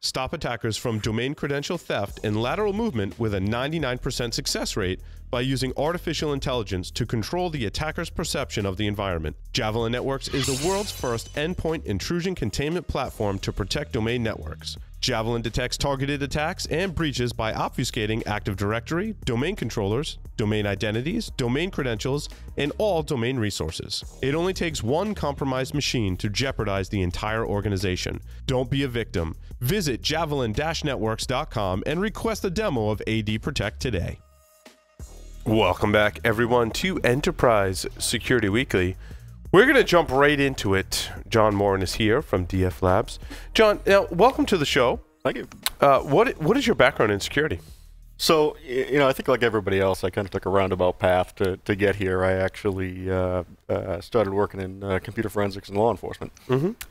Stop attackers from domain credential theft and lateral movement with a 99% success rate by using artificial intelligence to control the attacker's perception of the environment. Javelin Networks is the world's first endpoint intrusion containment platform to protect domain networks. Javelin detects targeted attacks and breaches by obfuscating Active Directory, domain controllers, domain identities, domain credentials, and all domain resources. It only takes one compromised machine to jeopardize the entire organization. Don't be a victim. Visit javelin-networks.com and request a demo of AD Protect today. Welcome back, everyone, to Enterprise Security Weekly. We're going to jump right into it. John Moran is here from DFLabs. John, now, welcome to the show. Thank you. What is your background in security? So, I think like everybody else, I kind of took a roundabout path to get here. I actually started working in computer forensics and law enforcement,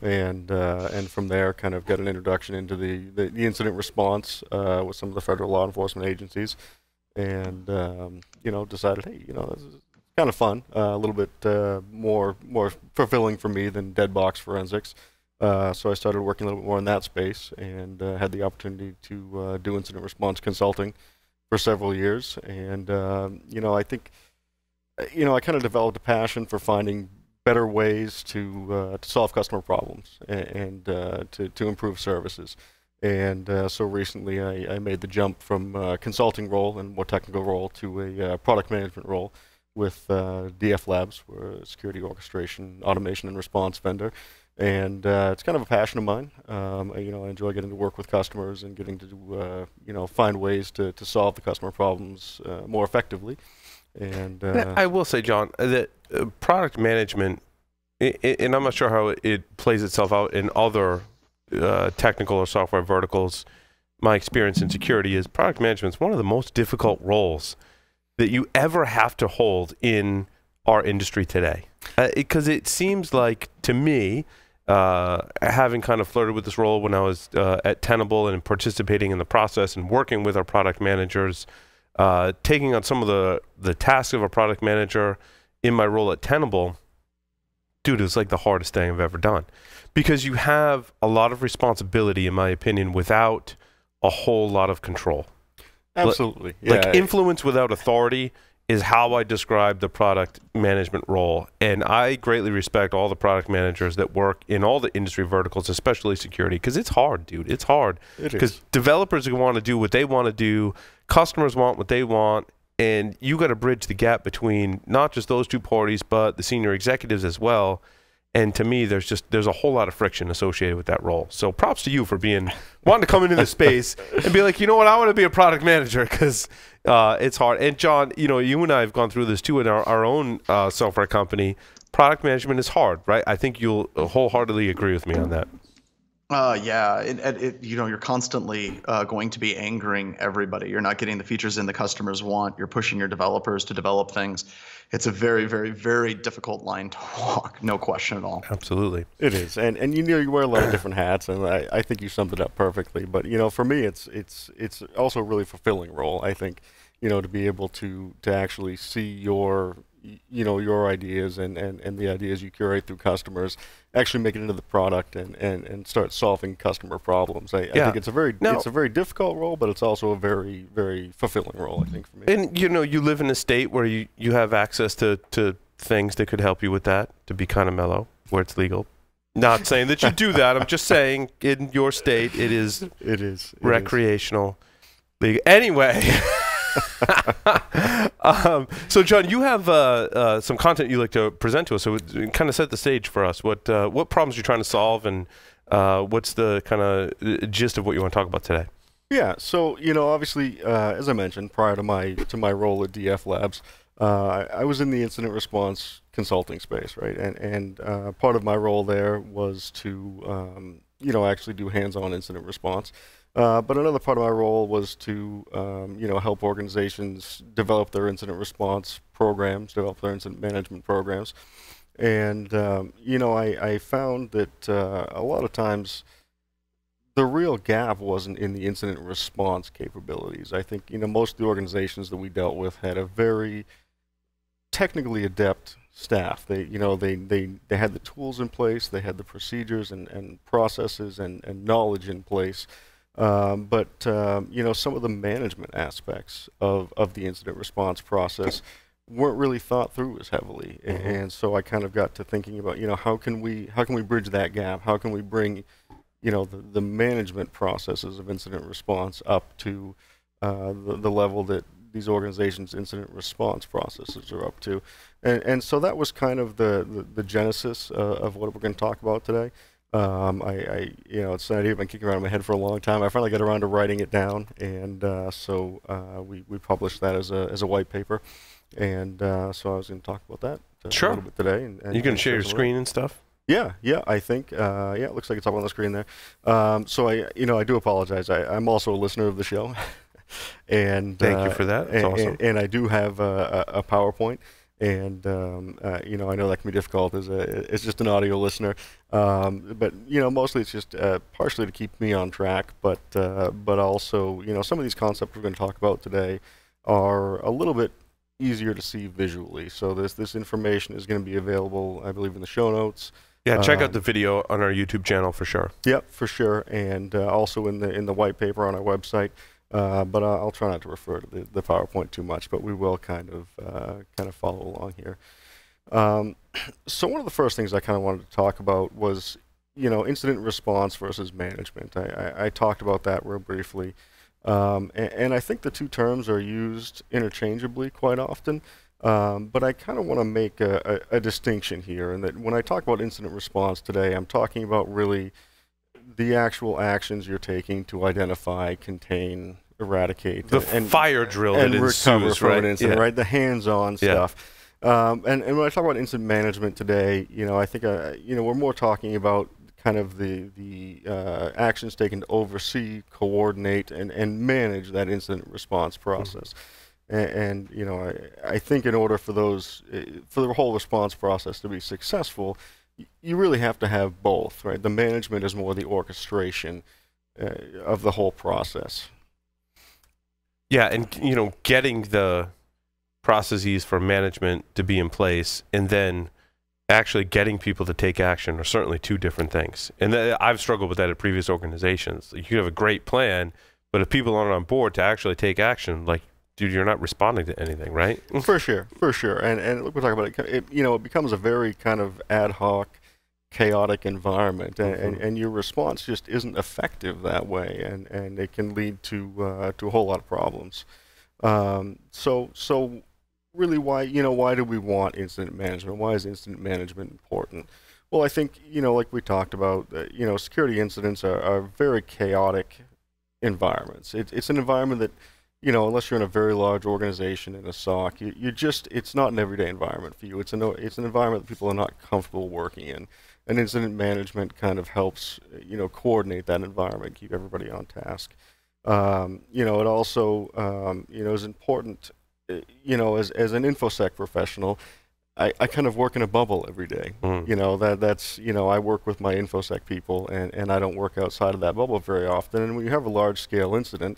and from there, kind of got an introduction into the incident response with some of the federal law enforcement agencies, and decided, hey, this is kind of fun, a little bit more fulfilling for me than dead box forensics. So I started working a little bit more in that space, and had the opportunity to do incident response consulting for several years. And I think I kind of developed a passion for finding better ways to solve customer problems and to improve services. And so recently I made the jump from consulting role and more technical role to a product management role with DFLabs. We're a security orchestration, automation, and response vendor. And it's kind of a passion of mine. I enjoy getting to work with customers and getting to find ways to solve the customer problems more effectively. And I will say, John, that product management, and I'm not sure how it plays itself out in other technical or software verticals. My experience in security is product management is one of the most difficult roles that you ever have to hold in our industry today. Because it seems like, to me, having kind of flirted with this role when I was at Tenable and participating in the process and working with our product managers, taking on some of the tasks of a product manager in my role at Tenable, dude, it's like the hardest thing I've ever done. Because you have a lot of responsibility, in my opinion, without a whole lot of control. Absolutely. Like influence without authority is how I describe the product management role. And I greatly respect all the product managers that work in all the industry verticals, especially security, because it's hard, dude. It's hard. Because developers want to do what they want to do, customers want what they want, and you got to bridge the gap between not just those two parties, but the senior executives as well. And to me, there's a whole lot of friction associated with that role. So props to you for wanting to come into this space and be like, you know what, I want to be a product manager, because it's hard. And John, you and I have gone through this too in our own software company. Product management is hard, right? I think you'll wholeheartedly agree with me on that. Yeah, you're constantly going to be angering everybody. You're not getting the features in the customers want. You're pushing your developers to develop things. It's a very, very, very difficult line to walk, no question at all. Absolutely. It is. And you wear a lot of different hats, and I think you summed it up perfectly. But, for me, it's also a really fulfilling role, I think, to be able to actually see your ideas and the ideas you curate through customers actually make it into the product and start solving customer problems. I think it's a very difficult role, but it's also a very, very fulfilling role, I think, for me. And you live in a state where you have access to things that could help you with that, to be kind of mellow, where it's legal. Not saying that you do that. I'm just saying in your state it is recreational. Legal. Anyway. So John, you have some content you like to present to us, so kind of set the stage for us. What problems you're trying to solve, and what's the kind of gist of what you want to talk about today? Yeah, so obviously, as I mentioned, prior to my role at DFLabs, I was in the incident response consulting space, right? And part of my role there was to actually do hands-on incident response. But another part of my role was to, help organizations develop their incident response programs, develop their incident management programs. And, I found that a lot of times the real gap wasn't in the incident response capabilities. I think, most of the organizations that we dealt with had a very technically adept staff. They had the tools in place, they had the procedures and processes and knowledge in place Some of the management aspects of the incident response process weren't really thought through as heavily, and so I kind of got to thinking about, how can we bridge that gap? How can we bring, the management processes of incident response up to the level that these organizations' incident response processes are up to, and so that was kind of the genesis of what we're going to talk about today. It's an idea I've been kicking around in my head for a long time. I finally got around to writing it down, and so we published that as a white paper, and so I was going to talk about that a little bit today. And you can share your screen and stuff. Yeah, I think it looks like it's up on the screen there. So I do apologize. I'm also a listener of the show, and thank you for that. That's awesome. And I do have a PowerPoint. And I know that can be difficult as just an audio listener, but mostly it's just partially to keep me on track, but also some of these concepts we're going to talk about today are a little bit easier to see visually. So this information is going to be available, I believe, in the show notes. Yeah, check out the video on our YouTube channel for sure. Yep, for sure, and also in the white paper on our website. But I'll try not to refer to the PowerPoint too much, but we will kind of follow along here. So one of the first things I kind of wanted to talk about was, incident response versus management. I talked about that real briefly, and I think the two terms are used interchangeably quite often. But I kind of want to make a distinction here, and that when I talk about incident response today, I'm talking about really the actual actions you're taking to identify, contain, eradicate, and fire drill and that recover ensues, from right? an incident, right? The hands-on stuff. And when I talk about incident management today, I think we're more talking about kind of the actions taken to oversee, coordinate, and manage that incident response process. And I think in order for the whole response process to be successful, you really have to have both, right? The management is more the orchestration of the whole process. Yeah, and getting the processes for management to be in place, and then actually getting people to take action are certainly two different things. And I've struggled with that at previous organizations. You have a great plan, but if people aren't on board to actually take action, like, dude, you're not responding to anything, right? For sure. And look, we're talking about it. It becomes a very kind of ad hoc, chaotic environment, and your response just isn't effective that way, and it can lead to a whole lot of problems. So really, why do we want incident management? Why is incident management important? Well, I think like we talked about, security incidents are very chaotic environments. It's an environment that, unless you're in a very large organization in a SOC, it's not an everyday environment for you. It's an environment that people are not comfortable working in. And incident management kind of helps, coordinate that environment, keep everybody on task. It also, is important, as an InfoSec professional, I kind of work in a bubble every day. I work with my InfoSec people, and I don't work outside of that bubble very often. And when you have a large-scale incident,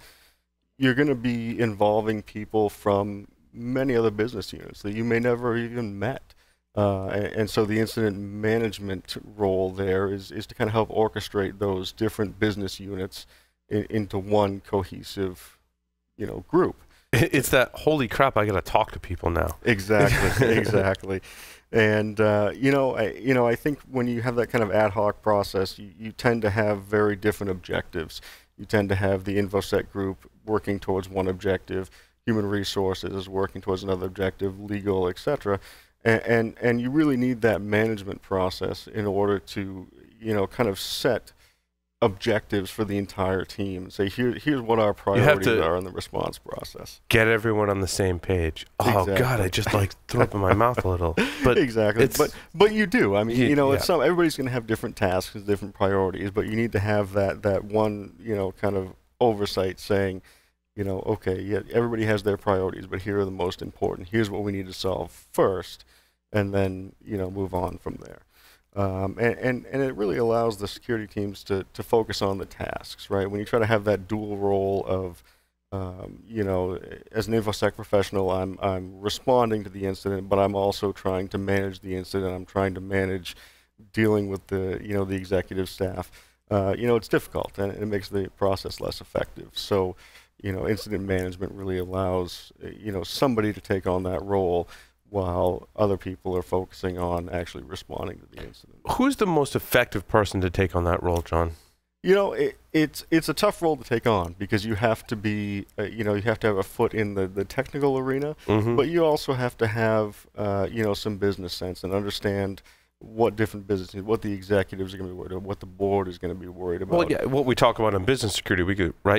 you're going to be involving people from many other business units that you may never even met. And so the incident management role there is to kind of help orchestrate those different business units into one cohesive, group. It's that, holy crap, I got to talk to people now. Exactly. And, I think when you have that kind of ad hoc process, you tend to have very different objectives. You tend to have the InfoSec group working towards one objective, human resources is working towards another objective, legal, etc. And you really need that management process in order to, kind of set objectives for the entire team. Say, here's what our priorities are in the response process. Get everyone on the same page. Oh, exactly. God, I just threw up in my mouth a little. But exactly. But you do. I mean, everybody's going to have different tasks and different priorities, but you need to have that one, kind of oversight saying, okay, yeah, everybody has their priorities, but here are the most important. Here's what we need to solve first, and then, move on from there. And it really allows the security teams to focus on the tasks, right? When you try to have that dual role of, as an InfoSec professional, I'm responding to the incident, but I'm also trying to manage the incident. I'm trying to manage dealing with the executive staff. it's difficult and it makes the process less effective. So, incident management really allows, somebody to take on that role while other people are focusing on actually responding to the incident. Who's the most effective person to take on that role, John? It's a tough role to take on because you have to be, you have to have a foot in the technical arena, but you also have to have, some business sense and understand what different businesses, what the executives are going to be worried about, what the board is going to be worried about. Well, yeah, what we talk about in business security,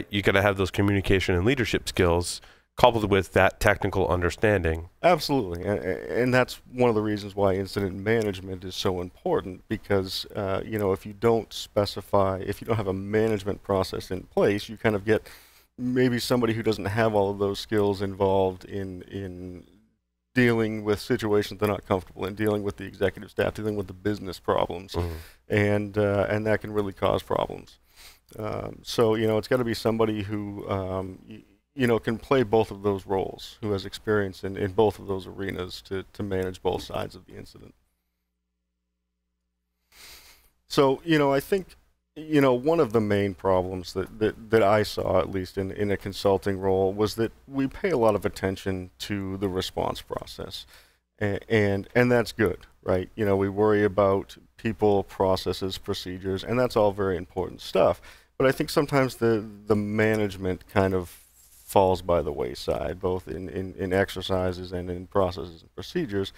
you got to have those communication and leadership skills coupled with that technical understanding. Absolutely, and that's one of the reasons why incident management is so important because, if you don't specify, if you don't have a management process in place, you kind of get maybe somebody who doesn't have all of those skills involved in dealing with situations they're not comfortable in, dealing with the executive staff, dealing with the business problems, and that can really cause problems. So, it's got to be somebody who, can play both of those roles, who has experience in both of those arenas to manage both sides of the incident. So, I think, one of the main problems that I saw, at least in a consulting role, was that we pay a lot of attention to the response process. And that's good, right? We worry about people, processes, procedures, and that's all very important stuff. But I think sometimes the management kind of falls by the wayside, both in exercises and in processes and procedures.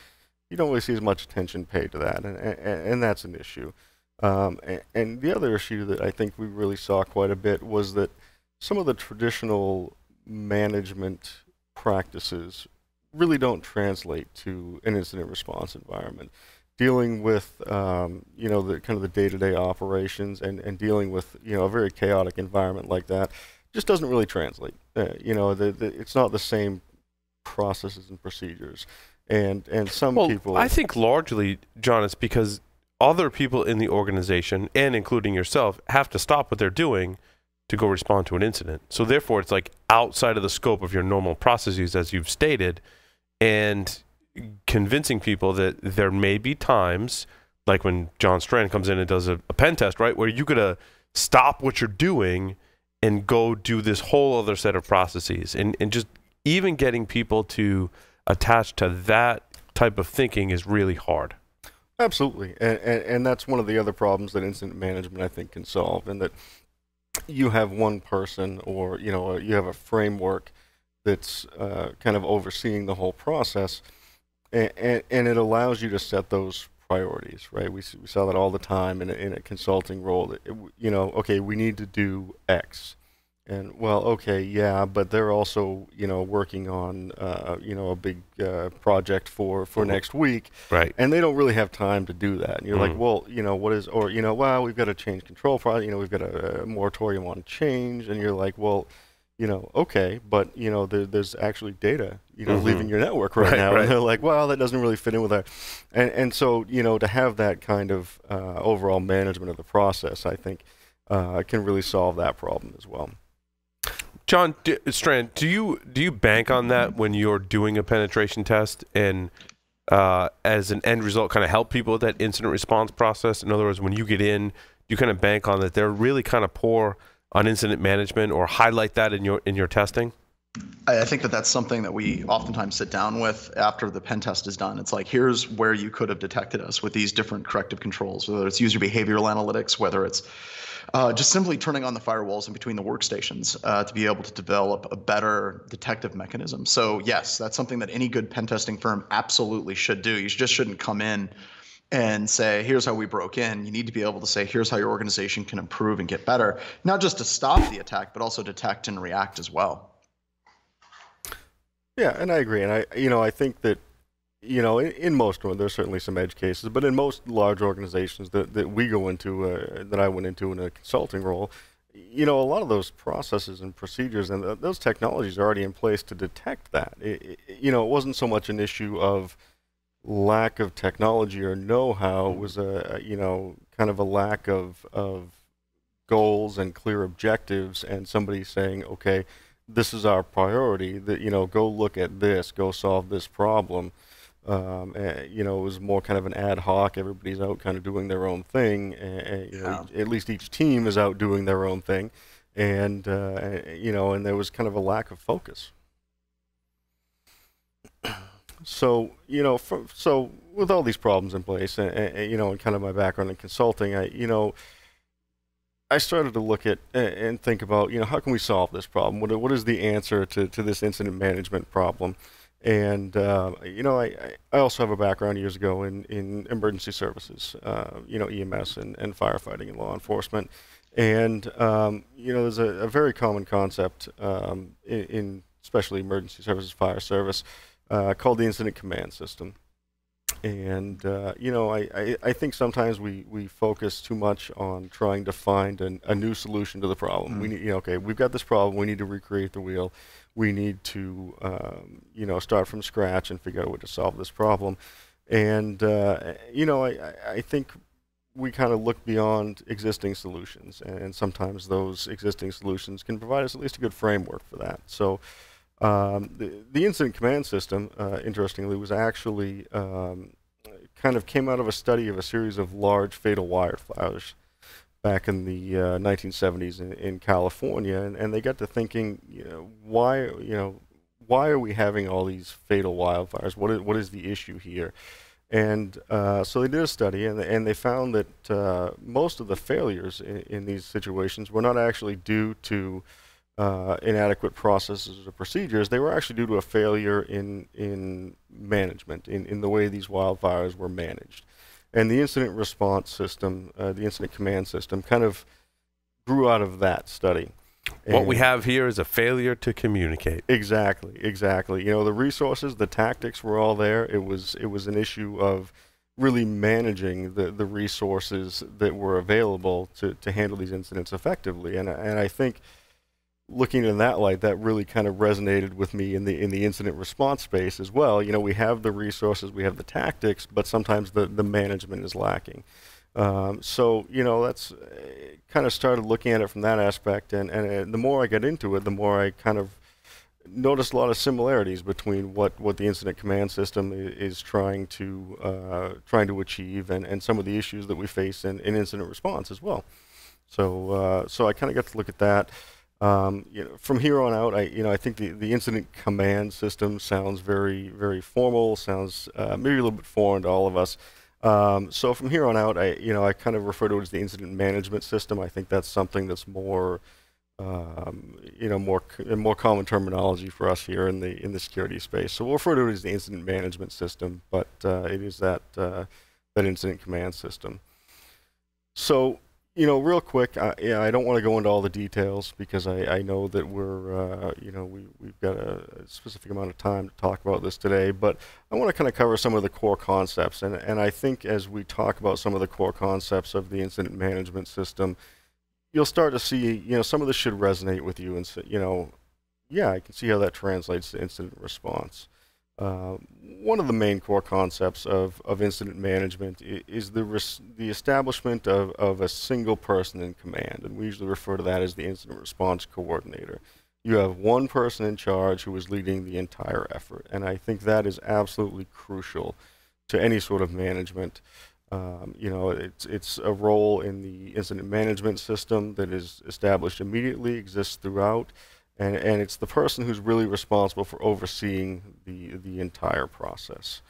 You don't really see as much attention paid to that, and that's an issue. And the other issue that I think we really saw quite a bit was that some of the traditional management practices really don't translate to an incident response environment. Dealing with, the kind of the day-to-day operations and dealing with, a very chaotic environment like that just doesn't really translate. It's not the same processes and procedures. And some people... I think largely, John, it's because other people in the organization, and including yourself, have to stop what they're doing to go respond to an incident. So therefore, it's like outside of the scope of your normal processes, as you've stated, and convincing people that there may be times, like when John Strand comes in and does a pen test, right, where you got to stop what you're doing and go do this whole other set of processes. And just even getting people to attach to that type of thinking is really hard. Absolutely, and that's one of the other problems that incident management, I think, can solve, and that you have one person or, you have a framework that's kind of overseeing the whole process, and it allows you to set those priorities, right? We saw that all the time in a consulting role. Okay, we need to do X. And, well, okay, yeah, but they're also, working on, a big project for next week. Right. And they don't really have time to do that. And you're like, well, what is, or, well, we've got a change control project, we've got a moratorium on change. And you're like, well, okay, but, there's actually data, leaving your network right now. Right. And they're like, well, that doesn't really fit in with our, and so, to have that kind of overall management of the process, I think, can really solve that problem as well. John Strand, do you bank on that when you're doing a penetration test and as an end result kind of help people with that incident response process? In other words, when you get in, you kind of bank on that they're really kind of poor on incident management or highlight that in your testing? I think that's something that we oftentimes sit down with after the pen test is done. It's like, here's where you could have detected us with these different corrective controls, whether it's user behavioral analytics, whether it's just simply turning on the firewalls in between the workstations to be able to develop a better detective mechanism. So yes, that's something that any good pen testing firm absolutely should do. You just shouldn't come in and say, here's how we broke in. You need to be able to say, here's how your organization can improve and get better, not just to stop the attack, but also detect and react as well. Yeah, and I agree. And I think that, in most of them, there's certainly some edge cases, but in most large organizations that we go into, that I went into in a consulting role, a lot of those processes and procedures and those technologies are already in place to detect that. It wasn't so much an issue of lack of technology or know-how. It was kind of a lack of goals and clear objectives, and somebody saying, okay, this is our priority, that, go look at this, go solve this problem. You know, it was more kind of an ad hoc. Everybody's out kind of doing their own thing. You know, at least each team is out doing their own thing, and you know, and there was kind of a lack of focus. So, you know, so with all these problems in place, and you know, and kind of my background in consulting, you know, I started to look at and think about, you know, how can we solve this problem? What is the answer to this incident management problem? And you know, I also have a background years ago in emergency services, you know, EMS and firefighting and law enforcement. And you know, there's a very common concept in especially emergency services, fire service, called the incident command system. And you know, I think sometimes we focus too much on trying to find a new solution to the problem. We need, you know, okay, we've got this problem. We need to recreate the wheel. We need to you know, start from scratch and figure out a way to solve this problem. And you know, I think we kind of look beyond existing solutions, and sometimes those existing solutions can provide us at least a good framework for that. So the incident command system, interestingly, was actually kind of came out of a study of a series of large fatal wildfires back in the 1970s in California, and they got to thinking, you know, why are we having all these fatal wildfires? What is the issue here? And so they did a study, and they found that most of the failures in these situations were not actually due to inadequate processes or procedures. They were actually due to a failure in management, in the way these wildfires were managed. And the incident response system, the incident command system, kind of grew out of that study. What we have here is a failure to communicate. Exactly, exactly. You know, the resources, the tactics were all there. It was an issue of really managing the resources that were available to handle these incidents effectively. And I think, looking in that light, that really kind of resonated with me in the incident response space as well. You know, we have the resources, we have the tactics, but sometimes the management is lacking. So, you know, that's kind of started looking at it from that aspect, and the more I got into it, the more I kind of noticed a lot of similarities between what the incident command system is trying to achieve, and some of the issues that we face in incident response as well. So I kind of got to look at that. You know, from here on out, I think the incident command system sounds very, very formal, sounds maybe a little bit foreign to all of us. So from here on out, I kind of refer to it as the incident management system. I think that's something that's more, more common terminology for us here in the security space. So we'll refer to it as the incident management system, but it is that incident command system. So, you know, real quick, I don't want to go into all the details because I know that we're, we've got a specific amount of time to talk about this today, but I want to kind of cover some of the core concepts. And I think as we talk about some of the core concepts of the incident management system, you'll start to see, you know, some of this should resonate with you and say, you know, yeah, I can see how that translates to incident response. One of the main core concepts of incident management is the establishment of a single person in command, and we usually refer to that as the incident response coordinator. You have one person in charge who is leading the entire effort, and I think that is absolutely crucial to any sort of management. You know, it's a role in the incident management system that is established immediately, exists throughout. And it's the person who's really responsible for overseeing the entire process.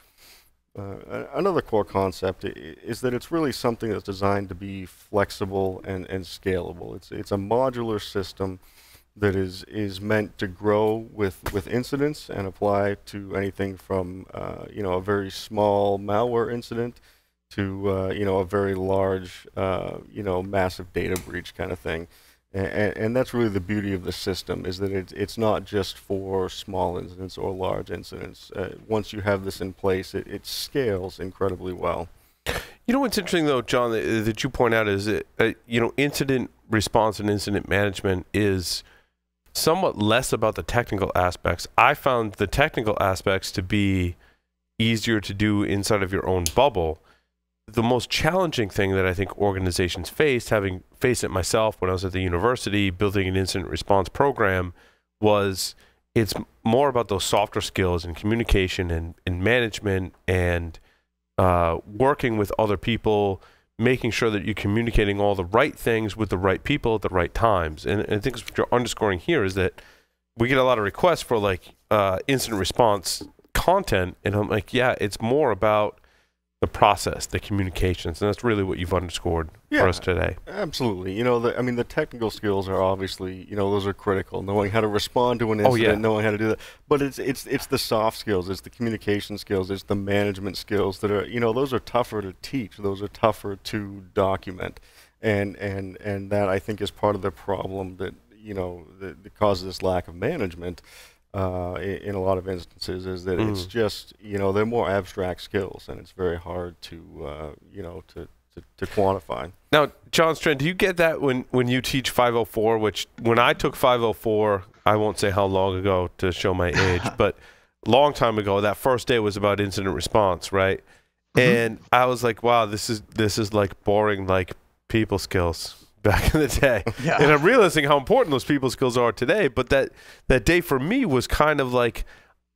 Another core concept is that it's really something that's designed to be flexible and scalable. It's a modular system that is meant to grow with incidents and apply to anything from a very small malware incident to a very large massive data breach kind of thing. And that's really the beauty of the system, is that it's not just for small incidents or large incidents. Once you have this in place, it scales incredibly well. You know what's interesting, though, John, that you point out is that, incident response and incident management is somewhat less about the technical aspects. I found the technical aspects to be easier to do inside of your own bubble. The most challenging thing that I think organizations faced, having faced it myself when I was at the university building an incident response program, was it's more about those softer skills and communication and management and working with other people, making sure that you're communicating all the right things with the right people at the right times. And I think what you're underscoring here is that we get a lot of requests for like incident response content, and I'm like, yeah, it's more about the process, the communications, and that's really what you've underscored for us today. Absolutely. You know, I mean, the technical skills are obviously, you know, those are critical. Knowing how to respond to an incident, knowing how to do that. But it's the soft skills, it's the communication skills, it's the management skills that are, you know, those are tougher to teach. Those are tougher to document, and that I think is part of the problem that, you know, that causes this lack of management. In a lot of instances, is that it's just, you know, they're more abstract skills, and it's very hard to you know, to quantify. Now, John Strand, do you get that when you teach 504? Which when I took 504, I won't say how long ago to show my age, but long time ago, that first day was about incident response, right? And I was like, wow, this is like boring, like people skills back in the day. And I'm realizing how important those people skills are today. But that day for me was kind of like,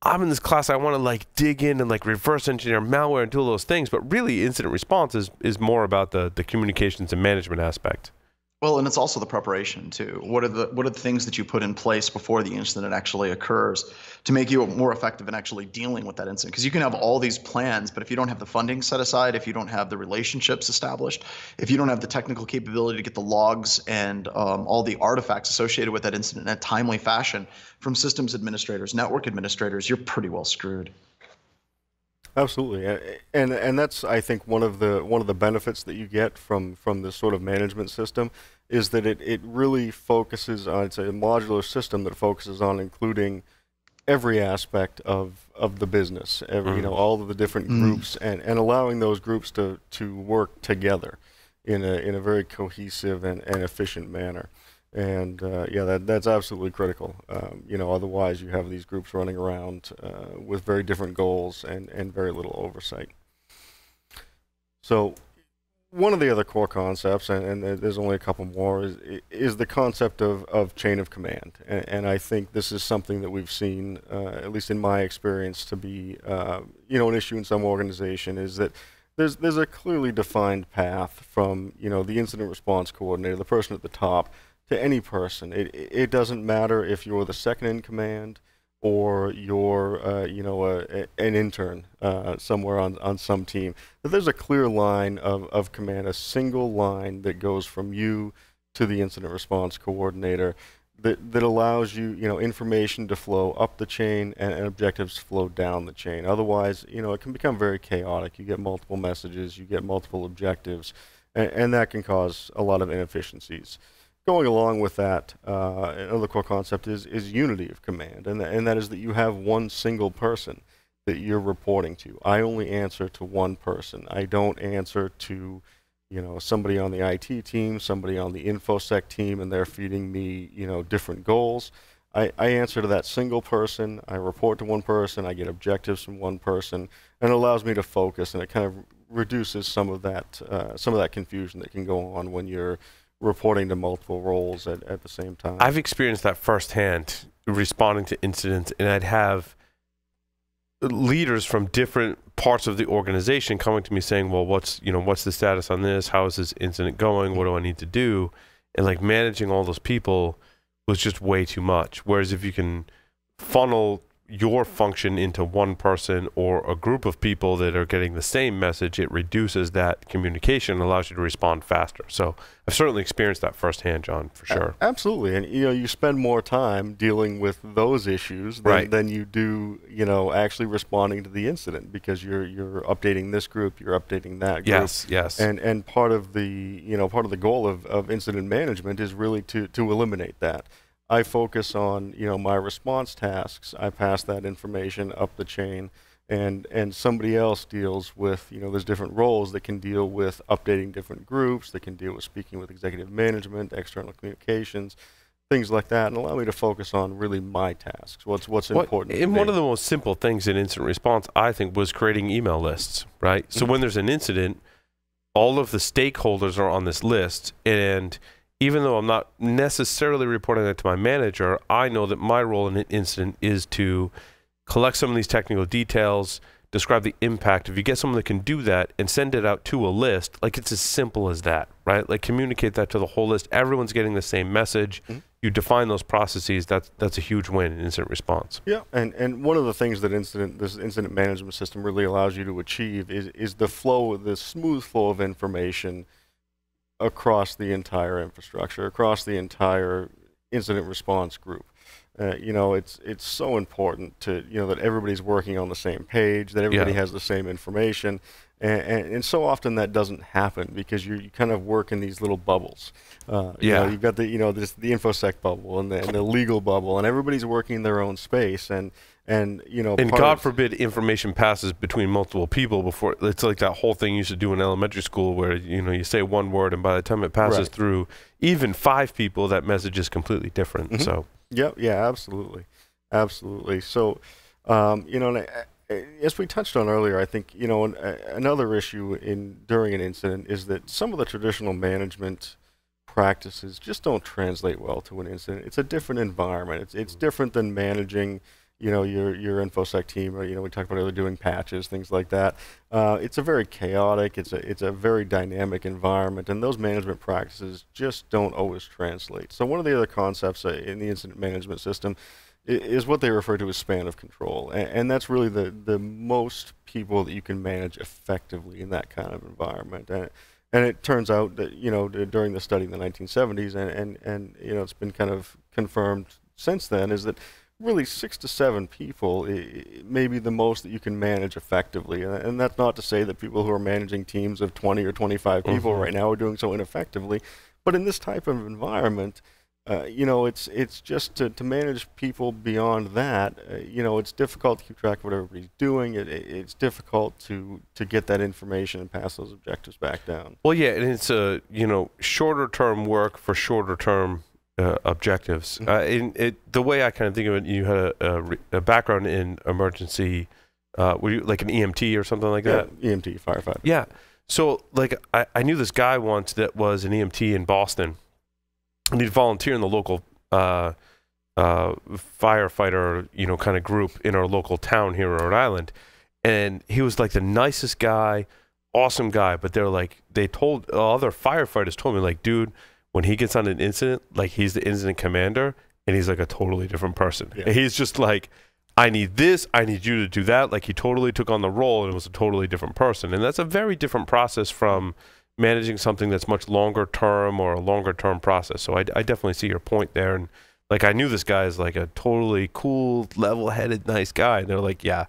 I'm in this class, I want to like dig in and like reverse engineer malware and do all those things. But really, incident response is more about the communications and management aspect. Well, and it's also the preparation too. What are the things that you put in place before the incident actually occurs to make you more effective in actually dealing with that incident? Because you can have all these plans, but if you don't have the funding set aside, if you don't have the relationships established, if you don't have the technical capability to get the logs and all the artifacts associated with that incident in a timely fashion from systems administrators, network administrators, you're pretty well screwed. Absolutely, and that's, I think, one of the benefits that you get from this sort of management system is that it really focuses on, it's a modular system that focuses on including every aspect of the business, you know, all of the different groups, and allowing those groups to work together in a very cohesive and efficient manner. And yeah, that's absolutely critical. You know, otherwise you have these groups running around with very different goals and very little oversight. So one of the other core concepts, and there's only a couple more, is the concept of chain of command. And I think this is something that we've seen, at least in my experience, to be you know, an issue in some organization, is that there's a clearly defined path from, you know, the incident response coordinator, the person at the top, to any person. It doesn't matter if you're the second in command or you're you know, an intern somewhere on some team. But there's a clear line of command, a single line that goes from you to the incident response coordinator that allows you, you know, information to flow up the chain and objectives to flow down the chain. Otherwise, you know, it can become very chaotic. You get multiple messages, you get multiple objectives, and that can cause a lot of inefficiencies. Going along with that, another core concept is unity of command, and that is that you have one single person that you're reporting to. I only answer to one person. I don't answer to, you know, somebody on the IT team, somebody on the InfoSec team, and they're feeding me, you know, different goals. I answer to that single person. I report to one person. I get objectives from one person, and it allows me to focus, and it kind of reduces some of that confusion that can go on when you're reporting to multiple roles at the same time. I've experienced that firsthand, responding to incidents, and I'd have leaders from different parts of the organization coming to me saying, well, what's the status on this? How is this incident going? What do I need to do? And like managing all those people was just way too much. Whereas if you can funnel your function into one person or a group of people that are getting the same message, it reduces that communication and allows you to respond faster. So I've certainly experienced that firsthand, John, for sure. Absolutely. And, you know, you spend more time dealing with those issues than you do, you know, actually responding to the incident, because you're updating this group, you're updating that group. Yes. And part of the, you know, part of the goal of incident management is really to eliminate that. I focus on, you know, my response tasks. I pass that information up the chain, and somebody else deals with, you know, there's different roles that can deal with updating different groups, that can deal with speaking with executive management, external communications, things like that, and allow me to focus on really my tasks, what's important. And one of the most simple things in incident response, I think, was creating email lists, right? So when there's an incident, all of the stakeholders are on this list, and even though I'm not necessarily reporting that to my manager, I know that my role in an incident is to collect some of these technical details, describe the impact. If you get someone that can do that and send it out to a list, like it's as simple as that, right? Like communicate that to the whole list. Everyone's getting the same message. You define those processes. That's a huge win in incident response. Yeah, and one of the things that this incident management system really allows you to achieve is the smooth flow of information across the entire infrastructure, across the entire incident response group. It's so important to that everybody's working on the same page, that everybody has the same information, and so often that doesn't happen because you kind of work in these little bubbles. You've got the InfoSec bubble and the legal bubble, and everybody's working in their own space, and God forbid information passes between multiple people before. It's like that whole thing you used to do in elementary school where you say one word and by the time it passes through even 5 people, that message is completely different. So yeah, absolutely. So as we touched on earlier, I think another issue during an incident is that some of the traditional management practices just don't translate well to an incident. It's a different environment. It's different than managing your InfoSec team, or we talked about earlier doing patches, things like that. It's a very chaotic, it's a very dynamic environment, and those management practices just don't always translate. So one of the other concepts in the incident management system is what they refer to as span of control, and that's really the most people that you can manage effectively in that kind of environment. And it turns out that during the study in the 1970s, and it's been kind of confirmed since then, is that really 6 to 7 people may be the most that you can manage effectively. And that's not to say that people who are managing teams of 20 or 25 people right now are doing so ineffectively. But in this type of environment, it's just to manage people beyond that, it's difficult to keep track of what everybody's doing. It's difficult to get that information and pass those objectives back down. Well, yeah, and it's shorter term work for shorter term objectives. The way I kind of think of it, you had a background in emergency, were you like an EMT or something like that? EMT, firefighter. Yeah. So like I knew this guy once that was an EMT in Boston, and he'd volunteer in the local firefighter, kind of group in our local town here in Rhode Island. And he was like the nicest guy, awesome guy. But they told other firefighters told me like, dude, when he gets on an incident, like he's the incident commander and he's like a totally different person. Yeah. He's just like, I need this, I need you to do that. Like he totally took on the role and was a totally different person. And that's a very different process from managing something that's much longer term or a longer term process. So I definitely see your point there. And like I knew this guy is like a totally cool, level-headed, nice guy. And they're like, yeah,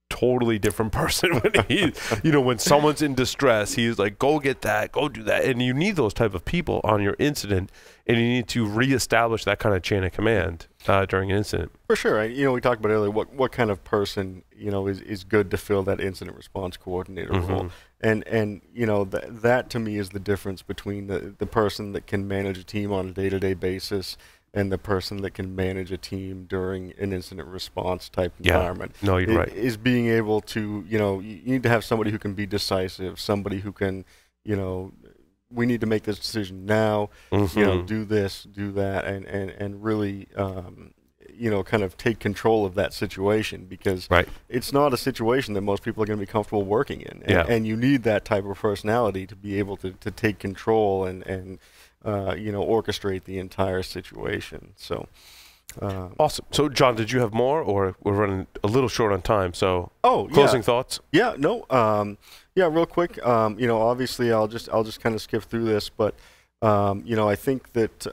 totally different person when he, when someone's in distress, he's like, go get that, go do that. And you need those type of people on your incident, and you need to reestablish that kind of chain of command during an incident. For sure. We talked about earlier what kind of person is good to fill that incident response coordinator role, and that to me is the difference between the person that can manage a team on a day-to-day basis and the person that can manage a team during an incident response type environment. No, you're right. Is being able to, you need to have somebody who can be decisive, somebody who can, we need to make this decision now, do this, do that, and really, kind of take control of that situation, because it's not a situation that most people are going to be comfortable working in. And you need that type of personality to be able to take control and orchestrate the entire situation. So awesome. So John, did you have more, or we're running a little short on time? So closing thoughts? Yeah, no. Real quick. Obviously I'll just kind of skip through this, but I think that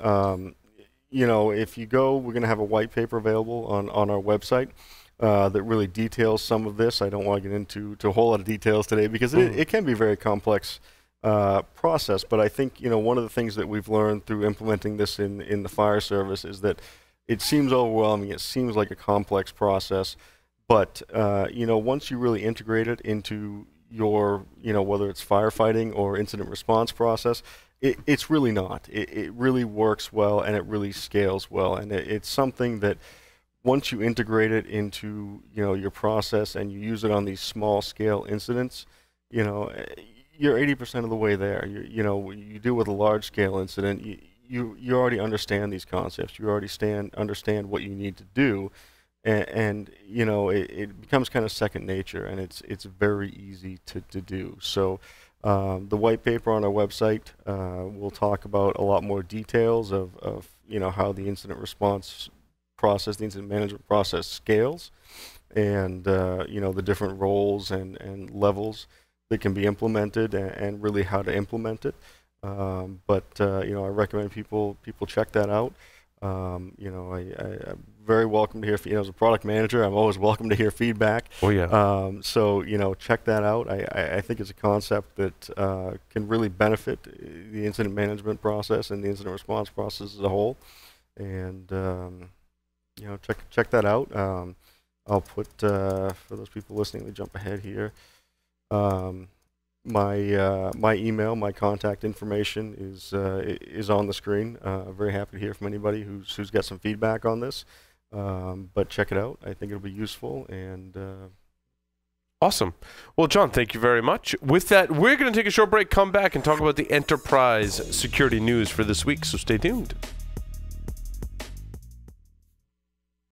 if you go, we're going to have a white paper available on our website that really details some of this. I don't want to get into a whole lot of details today because it can be very complex process, but I think one of the things that we've learned through implementing this in the fire service is that it seems overwhelming, it seems like a complex process, but once you really integrate it into your whether it's firefighting or incident response process, it's really not. It really works well, and it really scales well, and it's something that once you integrate it into your process and you use it on these small scale incidents, you're 80% of the way there. You do with a large scale incident, you already understand these concepts. You already understand what you need to do, and you know, it becomes kind of second nature, and it's very easy to do. So the white paper on our website will talk about a lot more details of you know, how the incident response process, the incident management process scales, and you know, the different roles and levels that can be implemented, and really how to implement it. But you know, I recommend people check that out. You know, I'm very welcome to hear. You know, as a product manager, I'm always welcome to hear feedback. Oh yeah. So you know, check that out. I think it's a concept that can really benefit the incident management process and the incident response process as a whole. And you know, check that out. I'll put for those people listening, to jump ahead here. My email, my contact information is on the screen. Very happy to hear from anybody who's got some feedback on this. But check it out. I think it'll be useful. And awesome. Well, John, thank you very much. With that, we're going to take a short break, come back, and talk about the enterprise security news for this week. So stay tuned.